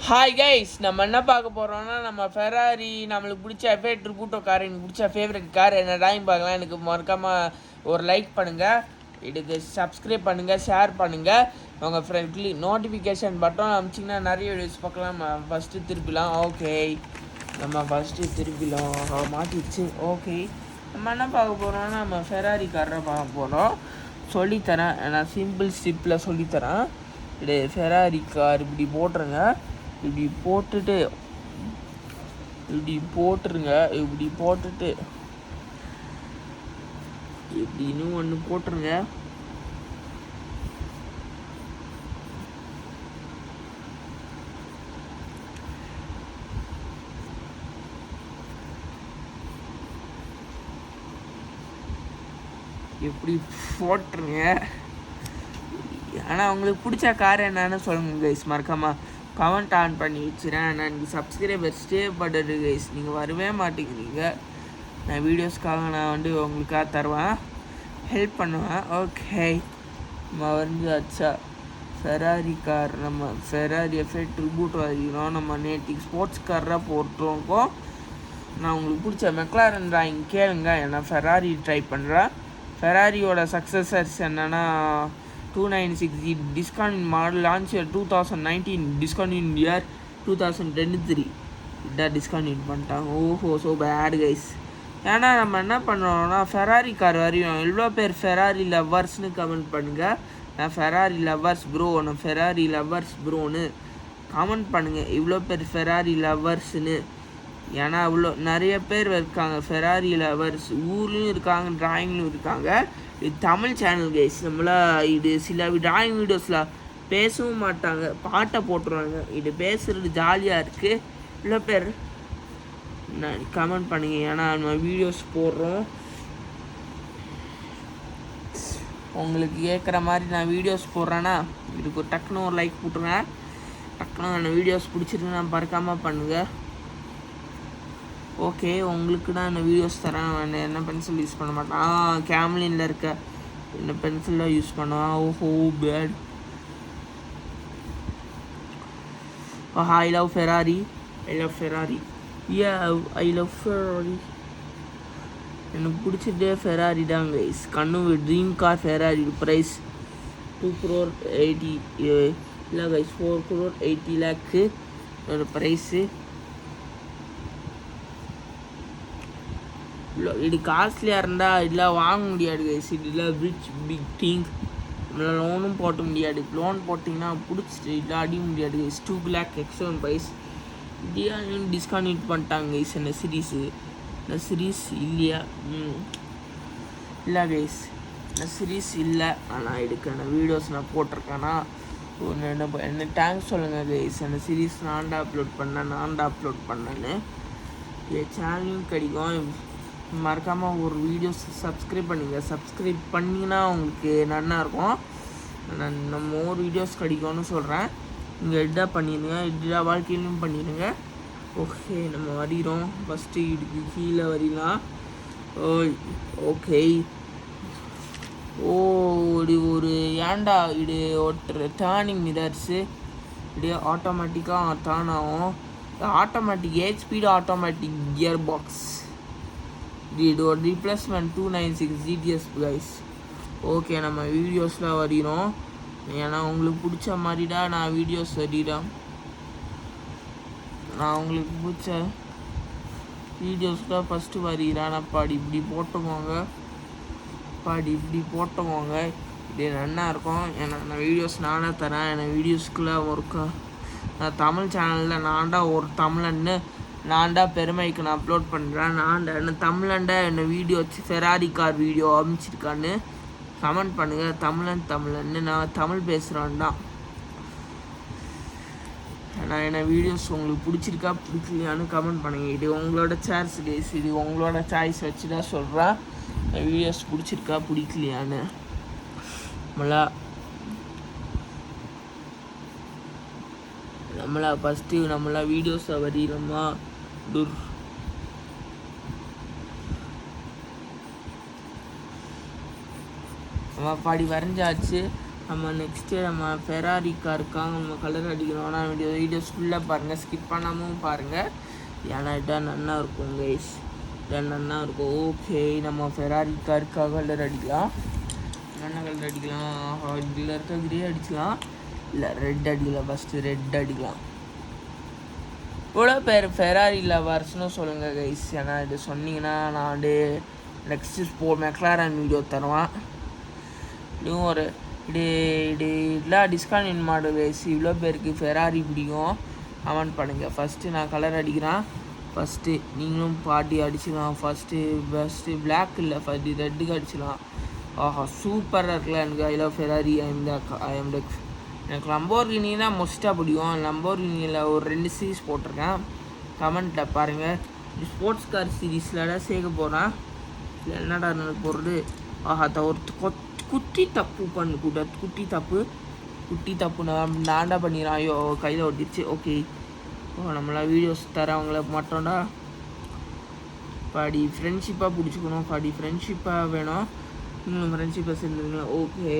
Hi guys, நம்ம என்ன பார்க்க போகிறோம்னா நம்ம ஃபெராரி நம்மளுக்கு பிடிச்ச எஃபேட் ட்ரிபூட்டோ கார், எனக்கு பிடிச்ச ஃபேவரட் கார் என்ன ட்ராயிங் பார்க்கலாம். எனக்கு மறக்காமல் ஒரு லைக் பண்ணுங்கள், இதுக்கு சப்ஸ்கிரைப் பண்ணுங்கள், ஷேர் பண்ணுங்கள், உங்கள் ஃப்ரெண்ட்லி நோட்டிஃபிகேஷன் பட்டன் அமிச்சிங்கன்னா நிறைய வீடியோஸ் பார்க்கலாம். ஃபஸ்ட்டு திருப்பிலாம் ஓகே, நம்ம ஃபஸ்ட்டு திருப்பிலாம் மாட்டிடுச்சு. ஓகே, நம்ம என்ன பார்க்க போகிறோம்னா நம்ம ஃபெராரி காரை பார்க்க போகிறோம். சொல்லித்தரேன், நான் சிம்பிள் ஸ்டிப்பில் சொல்லித்தரேன். இது ஃபெராரி கார் இப்படி போட்டுருங்க, இப்படி போட்டுட்டு இப்படி போட்டுருங்க, இப்படி போட்டுட்டு இப்படின்னு ஒன்று போட்டுருங்க. இப்படி போட்டுருங்க. ஆனால் உங்களுக்கு பிடிச்ச கார் என்னன்னு சொல்லுங்கள் கைஸ், மறக்காமல் கமெண்ட் ஆன் பண்ணி வச்சுறேன். நான் எனக்கு சப்ஸ்கிரைபர் தேவைப்படுது கைஸ், நீங்கள் வரவே மாட்டேங்கிறீங்க. நான் வீடியோஸ்க்காக நான் உங்களுக்காக தருவேன், ஹெல்ப் பண்ணுவேன். ஓகே, நம்ம வரைஞ்சாச்சா ஃபெராரி கார், நம்ம ஃபெராரி எஃபேட் ட்ரிபூட்டோ வரைகிறோம். நம்ம நேற்றுக்கு ஸ்போர்ட்ஸ் காராக போட்டிருக்கோம். நான் உங்களுக்கு பிடிச்ச மெக்லாரன் ட்ராயிங் கேளுங்க, ஏன்னா ஃபெராரி ட்ரை பண்ணுறேன். ஃபெராரியோட சக்ஸஸர்ஸ் என்னென்னா 296 discontinued model launch year 2019, discontinued year 2023. இதான் டிஸ்கண்டினியூ பண்ணிட்டாங்க. ஓஹோ, ஸோ பேட் கைஸ். ஏன்னா நம்ம என்ன பண்ணுறோம்னா ஃபெராரி கார் வரையும் எவ்வளோ பேர் ஃபெராரி லவ்வர்ஸ்னு கமெண்ட் பண்ணுங்கள். நான் ஃபெராரி லவ்வர்ஸ் ப்ரோ, நான் ஃபெராரி லவ்வர்ஸ் ப்ரோன்னு கமெண்ட் பண்ணுங்கள். இவ்வளோ பேர் ஃபெராரி லவ்வர்ஸ்னு, ஏன்னா அவ்வளோ நிறைய பேர் இருக்காங்க ஃபெராரி லவர்ஸ், ஊர்லேயும் இருக்காங்க, ட்ராயிங்லையும் இருக்காங்க. இது தமிழ் சேனல் கைஸ், நம்மளா இது சில ட்ராயிங் வீடியோஸில் பேசவும் மாட்டாங்க, பாட்டை போட்டுருவாங்க. இது பேசுகிறது ஜாலியாக இருக்குது. இவ்வளோ பேர் நான் கமெண்ட் பண்ணுங்க, ஏன்னா நம்ம வீடியோஸ் போடுறோம், உங்களுக்கு கேட்குற மாதிரி நான் வீடியோஸ் போடுறேன்னா இதுக்கு டக்குன்னு ஒரு லைக் போட்டுருங்க. டக்குன்னு அந்த வீடியோஸ் பிடிச்சிருக்குன்னா பறக்காமல் பண்ணுங்கள். ஓகே, உங்களுக்கு தான் இந்த வீடியோஸ் தரேன். என்ன பென்சில் யூஸ் பண்ண மாட்டேன், கேம்லினில் இருக்க இந்த பென்சில் தான் யூஸ் பண்ணுவேன். ஓஹோ bad. I love Ferrari, I love Ferrari, I love Ferrari. எனக்கு பிடிச்சதே ஃபெராரி தான் கைஸ். கண்ணு ட்ரீம் கார் ஃபெராரி. ப்ரைஸ் 2,80,00,000 இல்லை கைஸ், 4,80,00,000 ஒரு ப்ரைஸு. இது காஸ்ட்லியாக இருந்தால் இதெல்லாம் வாங்க முடியாது கைஸ். இதெல்லாம் பிக் திங், நம்மளால் லோனும் போட்ட முடியாது. லோன் போட்டிங்கன்னா பிடிச்சிட்டு இதெல்லாம் அடிக்க முடியாது கைஸ். 2 lakh extra price. இந்தியாவிலும் டிஸ்கவுண்ட் பண்ணிட்டாங்க கைஸ். இந்த சீரீஸ் இல்லையா? இல்லை கைஸ், இந்த சீரீஸ் இல்லை. ஆனால் இதுக்கான வீடியோஸ் நான் போட்டிருக்கேன்னா என்ன டேங்க்ஸ் சொல்லுங்கள் கைஸ். அந்த சீரீஸ் நான் தான் அப்லோட் பண்ணேன்னு என் சேனலும் கிடைக்கும். மறக்காமல் ஒரு வீடியோஸ் சப்ஸ்கிரைப் பண்ணுங்கள். சப்ஸ்கிரைப் பண்ணிங்கன்னா உங்களுக்கு நல்லா இருக்கும். நம்ம ஒரு வீடியோஸ் கிடைக்கும்னு சொல்கிறேன். நீங்கள் இதாக பண்ணிடுங்க, இதாக வாழ்க்கையிலும் பண்ணிடுங்க. ஓகே, நம்ம வரைகிறோம். ஃபஸ்ட்டு இதுக்கு கீழே வரையலாம். ஓகே, இது ஒரு ஏண்டா இது டேர்னிங் மிரர்ஸு, இது ஆட்டோமேட்டிக்காக டேர்ன் ஆகும். Automatic 8 speed automatic gear box. இது ஒரு ரீப்ளேஸ்மெண்ட் 296 GTS கைஸ். ஓகே, நம்ம வீடியோஸில் வரைகிறோம், ஏன்னா உங்களுக்கு பிடிச்ச மாதிரி தான் நான் வீடியோஸ் வரைகிறேன். நான் உங்களுக்கு பிடிச்ச வீடியோஸ் தான் ஃபஸ்ட்டு வரைகிறேன். நான் இப்படி போட்டுக்கோங்க, இப்படி போட்டுக்கோங்க. இது நல்லா இருக்கும். ஏன்னா நான் வீடியோஸ் நானே தரேன். எனக்கு வீடியோஸ்க்குள்ளே ஒர்க்கா நான் தமிழ் சேனலில் நான்டா ஒரு தமிழன்னு நான்டா பெருமைக்கு நான் அப்லோட் பண்ணுறேன். என்ன தமிழண்டா என்ன வீடியோ வச்சு ஃபெராரி கார் வீடியோ அமைச்சிருக்கான்னு கமெண்ட் பண்ணுங்கள். தமிழன்னு நான் தமிழ் பேசுகிறேன் தான். ஆனால் என்ன வீடியோஸ் உங்களுக்கு பிடிச்சிருக்கா பிடிக்கலையான்னு கமெண்ட் பண்ணுங்கள். இது உங்களோட சாய்ஸ் கைஸ், இது உங்களோட சாய்ஸ் வச்சு தான் சொல்கிறேன். வீடியோஸ் பிடிச்சிருக்கா பிடிக்கலையான்னு. நம்மளா ஃபஸ்ட்டு வீடியோஸை வரைகிறோமா பாடி வரைஞ்சாச்சு. நம்ம நெக்ஸ்ட்டு நம்ம ஃபெராரி காருக்காக நம்ம கலர் அடிக்கணும். ஆனால் வீடியோஸ் ஃபுல்லாக பாருங்கள், ஸ்கிப் பண்ணாமல் பாருங்கள். ஏன்னா இதான் நல்லா இருக்கும் கைஸ், இதான் நல்லா இருக்கும். ஓகே, நம்ம ஃபெராரி காருக்காக கலர் அடிக்கலாம். என்ன கலர் அடிக்கலாம்? இதில் இருக்க கிரே அடிக்கலாம், இல்லை ரெட் அடிக்கலாம். ஃபஸ்ட்டு ரெட் அடிக்கலாம். இவ்வளோ பேர் ஃபெராரி லவர்ஸ்னு சொல்லுங்கள் கைஸ். ஏன்னா இது சொன்னீங்கன்னா நான் வந்து நெக்ஸ்ட்டு மெக்லாரன் வீடியோ தருவேன். இதுவும் ஒரு இதெல்லாம் டிஸ்கவுண்ட் மாடல் கைஸ். இவ்வளோ பேருக்கு ஃபெராரி பிடிக்கும், கமெண்ட் பண்ணுங்கள். ஃபஸ்ட்டு நான் கலர் அடிக்கிறேன். ஃபஸ்ட்டு நீங்களும் பாட்டி அடிச்சிடலாம். ஃபஸ்ட்டு பிளாக் இல்லை, ஃபஸ்ட்டு ரெட்டுக்கு அடிச்சிடலாம். ஆஹா, சூப்பராக இருக்குல்ல. எனக்கு ஐ லவ் ஃபெராரி. எனக்கு லம்போர்கினி தான் மோஸ்ட்டாக பிடிக்கும். லம்போர்கினியில் ஒரு 2 சீரீஸ் போட்டிருக்கேன், கமெண்ட்டில் பாருங்கள். ஸ்போர்ட்ஸ் கார் சீரீஸில் சேர்க்க போகிறேன். இல்லை என்னடா எனக்கு போடுறது? ஆஹா, ஒரு குட்டி தப்பு பண்ணக்கூடாது. குட்டி தப்பு நான்டா பண்ணிடுறேன். ஐயோ, கையில் ஒட்டிடுச்சு. ஓகே, நம்மளாம் வீடியோஸ் தரவங்கள மாட்டோம்டா. பாடி ஃப்ரெண்ட்ஷிப்பாக பிடிச்சிக்கணும். பாடி ஃப்ரெண்ட்ஷிப்பாக வேணும். நீங்களும் ஃப்ரெண்ட்ஷிப்பாக சேர்ந்துருங்க. ஓகே,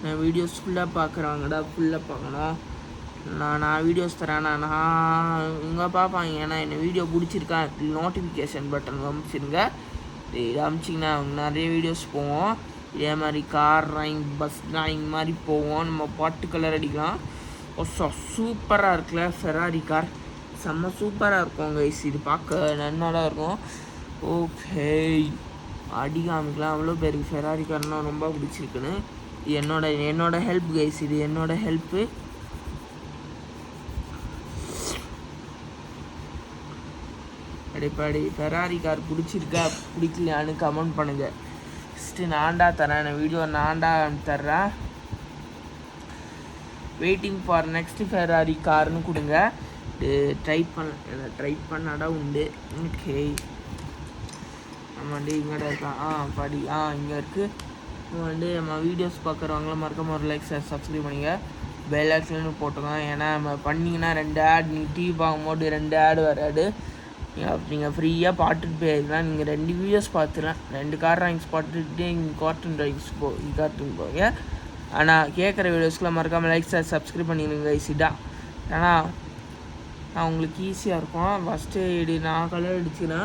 நான் வீடியோஸ் ஃபுல்லாக பார்க்குறாங்கடா, ஃபுல்லாக பார்க்கணும். நான் வீடியோஸ் தரேன். நான் இங்கே பார்ப்பாங்க. ஏன்னா என்ன வீடியோ பிடிச்சிருக்கா நோட்டிஃபிகேஷன் பட்டன் அமுச்சிருங்க. இது அமுச்சிங்கன்னா நிறைய வீடியோஸ் போவோம். இதே மாதிரி கார் ட்ராயிங், பஸ் ட்ராயிங் மாதிரி போவோம். நம்ம பாட்டு கலர் அடிக்கலாம். சூப்பராக இருக்குல்ல ஃபெராரி கார், செம்ம சூப்பராக இருக்கும் கைஸ். இது பார்க்க நன்னாடாக இருக்கும். ஓகே, அடி காமிக்கலாம். அவ்வளோ பேருக்கு ஃபெராரி கார்னால் ரொம்ப பிடிச்சிருக்குன்னு. என்னோட ஹெல்ப் கைஸ், இது என்னோட ஹெல்ப்பு. அடிப்பாடி ஃபெராரி கார் பிடிச்சிருக்கா பிடிக்கலையான்னு கமெண்ட் பண்ணுங்கள். ஃபஸ்ட்டு நான்டா தரேன், நான் வீடியோ நான்டா தர்றேன். வெயிட்டிங் ஃபார் நெக்ஸ்ட் ஃபெராரி கார்னு கொடுங்க. ட்ரை பண்ணாடா உண்டு. ஓகே, நம்ம வந்து இங்கேடா இருக்கான். பாடி இங்கே இருக்குது. இப்போ வந்து நம்ம வீடியோஸ் பார்க்குறவங்கள மறக்காம ஒரு லைக் சப்ஸ்கிரைப் பண்ணிங்க. பெல் ஐக்கான் போட்டுக்கலாம். ஏன்னா நம்ம பண்ணிங்கன்னா 2 ஆட், நீங்கள் டிவி பார்க்கும்போது 2 ஆடு வராது. நீங்கள் ஃப்ரீயாக பார்த்துட்டு போயிருக்கலாம். நீங்கள் 2 வீடியோஸ் பார்த்துக்கலாம். 2 கார் ட்ராயிங்ஸ் பார்த்துட்டு இங்கே கார்ட்டூன் ட்ராயிங்ஸ் கார்ட்டூன் போங்க. ஆனால் கேட்குற வீடியோஸ்க்குலாம் மறக்காமல் லைக் சப்ஸ்கிரைப் பண்ணிடுங்க கைஸிடா. ஏன்னா நான் உங்களுக்கு ஈஸியாக இருக்கும். ஃபஸ்ட்டு இது நான் கலர் அடிச்சுன்னா,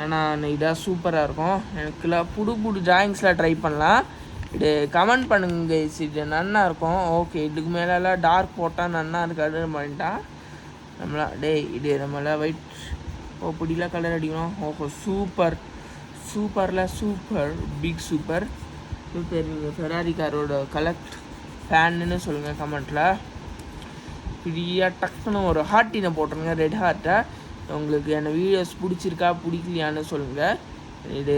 ஏன்னா இதாக சூப்பராக இருக்கும். எனக்குலாம் புது ட்ராயிங்ஸில் ட்ரை பண்ணலாம். இது கமெண்ட் பண்ணுங்க கைஸ், இது நல்லா இருக்கும். ஓகே, இதுக்கு மேலெல்லாம் டார்க் போட்டால் நல்லா இருக்காது பண்ணிட்டான் நம்மளா. இது நம்மளாம் ஒயிட் பிடிலாம் கலர் அடிக்கணும். ஓஹோ, சூப்பர் பிக் சூப்பர். நீங்கள் ஃபெராரி காரோட கலெக்ட் ஃபேன்னு சொல்லுங்கள் கமெண்ட்டில். ஃப்ரீயாக டக்குன்னு ஒரு ஹார்ட்டினை போட்டுருங்க, ரெட் ஹார்ட்டை. உங்களுக்கு என்ன வீடியோஸ் பிடிச்சிருக்கா பிடிக்கலையான்னு சொல்லுங்கள். இது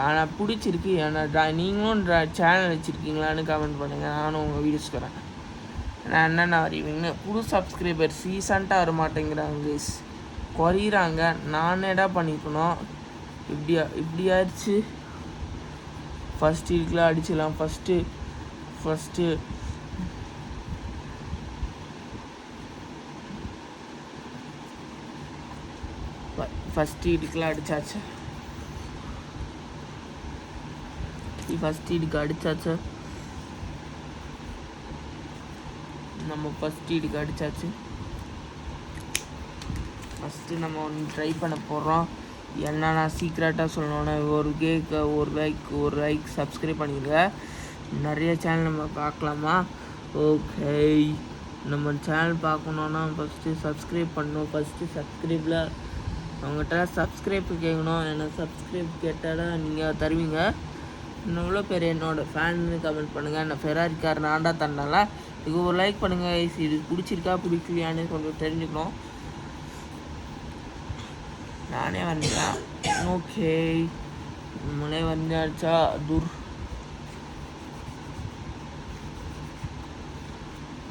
ஆனால் பிடிச்சிருக்கு. ஏன்னா நீங்களும் சேனல் வச்சுருக்கீங்களான்னு கமெண்ட் பண்ணுங்கள். நானும் உங்கள் வீடியோஸ் வரேன். நான் என்னென்ன அறிவிங்க புது சப்ஸ்கிரைபர் ரீசண்டாக வர மாட்டேங்கிறாங்க, குறையிறாங்க. நானேடா பண்ணிக்கணும். இப்படி ஆயிடுச்சு. ஃபஸ்ட்டு இதுக்கெலாம் அடிச்சிடலாம். ஃபஸ்ட்டு இதுக்கெலாம் அடித்தாச்சு. ஃபஸ்ட்டு இதுக்கு அடித்தாச்சு. நம்ம ஃபஸ்ட்டு இதுக்கு அடித்தாச்சு. ஃபஸ்ட்டு நம்ம ஒன்று ட்ரை பண்ண போகிறோம். என்னன்னா சீக்ரெட்டாக சொல்லணுன்னா ஒரு லைக் சப்ஸ்கிரைப் பண்ணிடுங்க. நிறைய சேனல் நம்ம பார்க்கலாமா? ஓகே, நம்ம சேனல் பார்க்கணுன்னா ஃபஸ்ட்டு சப்ஸ்கிரைப் பண்ணணும். ஃபஸ்ட்டு சப்ஸ்கிரைபில் அவங்ககிட்ட சப்ஸ்கிரைப் கேட்கணும். ஏன்னா சப்ஸ்கிரைப் கேட்டால் நீங்கள் தருவீங்க. இவ்வளோ பேர் என்னோடய ஃபேன்னு கமெண்ட் பண்ணுங்கள். நான் ஃபெராரி கார் நான்டா தந்தால இதுக்கு ஒரு லைக் பண்ணுங்கள். இது பிடிச்சிருக்கா பிடிக்கலையான்னு கொஞ்சம் தெரிஞ்சுக்கணும். நானே வந்தேன். ஓகே, நம்மளே வந்தாச்சா.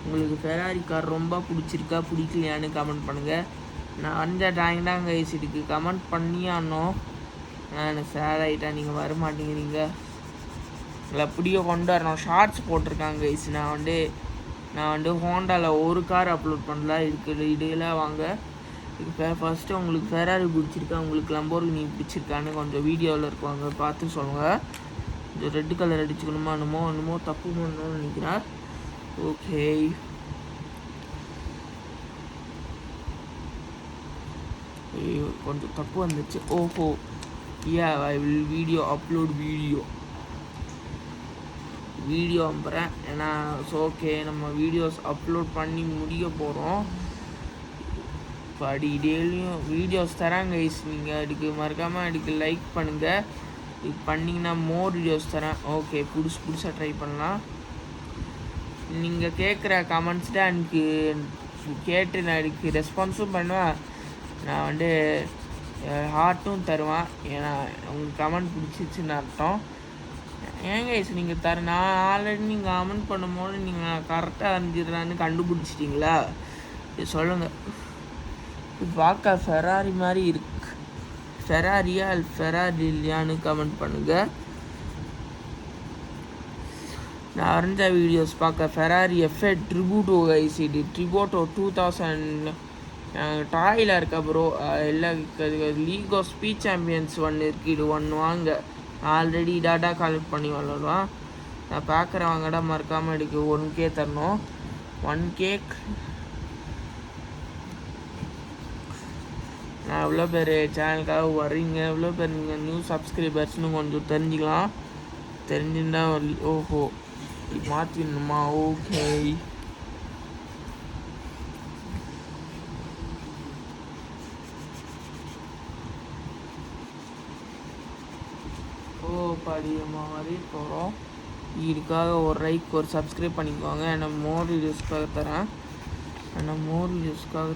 உங்களுக்கு ஃபெராரி கார் ரொம்ப பிடிச்சிருக்கா பிடிக்கலையான்னு கமெண்ட் பண்ணுங்கள். நான் வந்த ட்ராயிங் தான் கைஸ், இதுக்கு கமெண்ட் பண்ணியானோம். நான் சேர் ஆகிட்டேன், நீங்கள் வர மாட்டேங்கிறீங்க. இல்லை அப்படியே கொண்டு வரணும். ஷார்ட்ஸ் போட்டிருக்காங்க கைஸ். நான் வந்து ஹோண்டாவில் ஒரு கார் அப்லோட் பண்ணல. இதெல்லாம் வாங்க. இப்போ ஃபஸ்ட்டு உங்களுக்கு ஃபெராரி பிடிச்சிருக்கா, உங்களுக்கு லம்போர்கினி பிடிச்சிருக்கான்னு கொஞ்சம் வீடியோவில் இருக்குவாங்க, பார்த்து சொல்லுங்கள். இந்த ரெட் கலர் அடிச்சுக்கணுமா என்னமோ தப்பு பண்ணணும்னு நினைக்கிறேன். ஓகே, கொஞ்சம் தப்பு வந்துச்சு. ஓஹோ, ஐ வில் அப்லோட் வீடியோ அனுப்புகிறேன். ஏன்னா ஓகே, நம்ம வீடியோஸ் அப்லோட் பண்ணி முடிய போகிறோம். படி டெய்லியும் வீடியோஸ் தரேன் கைஸ். நீங்கள் அதுக்கு மறக்காமல் அதுக்கு லைக் பண்ணுங்கள். இது பண்ணிங்கன்னா மோர் வீடியோஸ் தரேன். ஓகே, புதுசாக ட்ரை பண்ணலாம். நீங்கள் கேட்குற கமெண்ட்ஸ் தான் எனக்கு கேட்டு நான் அதுக்கு ரெஸ்பான்ஸும் பண்ணுவேன். நான் ஹார்ட்டும் தருவேன். ஏன்னா உங்களுக்கு கமெண்ட் பிடிச்சிச்சின்னு அர்த்தம். ஏங்க கைஸ் நீங்கள் நான் ஆல்ரெடி நீங்கள் கமெண்ட் பண்ணும்போது நீங்கள் கரெக்டாக வந்துடுறான்னு கண்டுபிடிச்சிட்டிங்களா? இது சொல்லுங்கள். இது பார்க்க ஃபெராரி மாதிரி இருக்கு. ஃபெராரியா ஃபெராரி இல்லையான்னு கமெண்ட் பண்ணுங்கள். நான் வரைஞ்ச வீடியோஸ் பார்க்க ஃபெராரி F8 ட்ரிபியூட்டோ கைஸ். இது ட்ரிபியூட்டோ 2000 டாயில் இருக்க ப்ரோ. எல்லாம் லீக் ஆஃப் ஸ்பீச் சாம்பியன்ஸ் ஒன்று இருக்குது. இது ஒன்று வாங்க. ஆல்ரெடி டாட்டா கலெக்ட் பண்ணி விளாடுவான். நான் பார்க்குறவங்கடா மறக்காமல் எனக்கு 1K தரணும். 1K நான் எவ்வளோ பேர் சேனலுக்காக வர்றீங்க, எவ்வளோ பேர் நீங்கள் நியூ சப்ஸ்கிரைபர்ஸ்னு கொஞ்சம் தெரிஞ்சுக்கலாம். தெரிஞ்சுன்னா ஓஹோ மாற்றிடணுமா? ஓகே, படிமா மாதிரி போகிறோம். இதுக்காக ஒரு லைக் ஒரு சப்ஸ்கிரைப் பண்ணிக்கோங்க. நான் மோர் வீடியோஸ்க்காக தரேன். ஆனால் மோர் வீடியோஸ்க்காக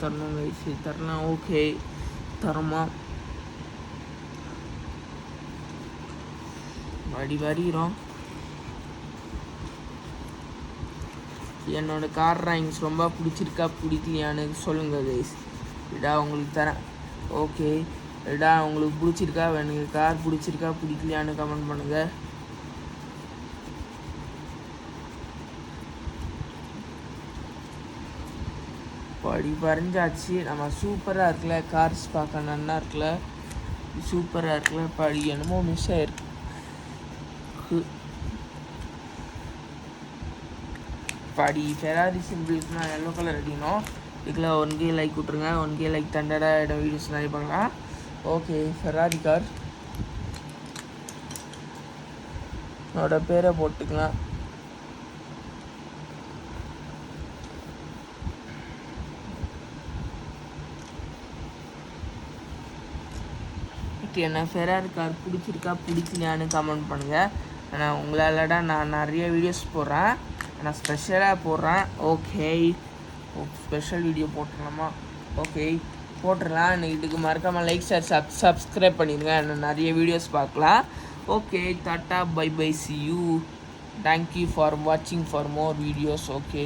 தரணும் கைஸ். தரலாம். ஓகே, தரமா வருகிறோம். என்னோட கார் ட்ராயிங்ஸ் ரொம்ப பிடிச்சிருக்கா பிடிக்கலையான்னு சொல்லுங்கள் கைஸ். இதா உங்களுக்கு தரேன். ஓகே, இதா உங்களுக்கு பிடிச்சிருக்கா, எனக்கு கார் பிடிச்சிருக்கா பிடிக்கலையான்னு கமெண்ட் பண்ணுங்கள். படி பறிஞ்சாச்சு. நம்ம சூப்பராக இருக்குல்ல, கார்ஸ் பார்க்க நல்லா இருக்குல்ல, சூப்பராக இருக்குல்ல. படி என்னமோ மிஸ் ஆயிருக்கு. படி ஃபெராரி சிம்பிள்ஸ்னால் எல்லோ கலர் அடிக்கணும். இதுக்குலாம் 1K லைக் விட்ருங்க. 1K லைக் தண்டடா இடம் வீடியோஸ் நிறைய பண்ணலாம். ஓகே, ஃபெராரி கார் என்னோட பேரை போட்டுக்கலாம். என்ன ஃபெராரி கார் பிடிச்சிருக்கா பிடிக்கலையான்னு கமெண்ட் பண்ணுங்கள். ஆனால் உங்களாலடா நான் நிறைய வீடியோஸ் போடுறேன். நான் ஸ்பெஷலாக போடுறேன். ஓகே, ஸ்பெஷல் வீடியோ போட்டுடலாமா? ஓகே, போட்டுடலாம். இதுக்கு மறக்காமல் லைக் சப்ஸ்கிரைப் பண்ணிடுங்க. நான் நிறைய வீடியோஸ் பார்க்கலாம். Okay, tata bye see you. Thank you for வாட்சிங் ஃபார் மோர் வீடியோஸ். ஓகே.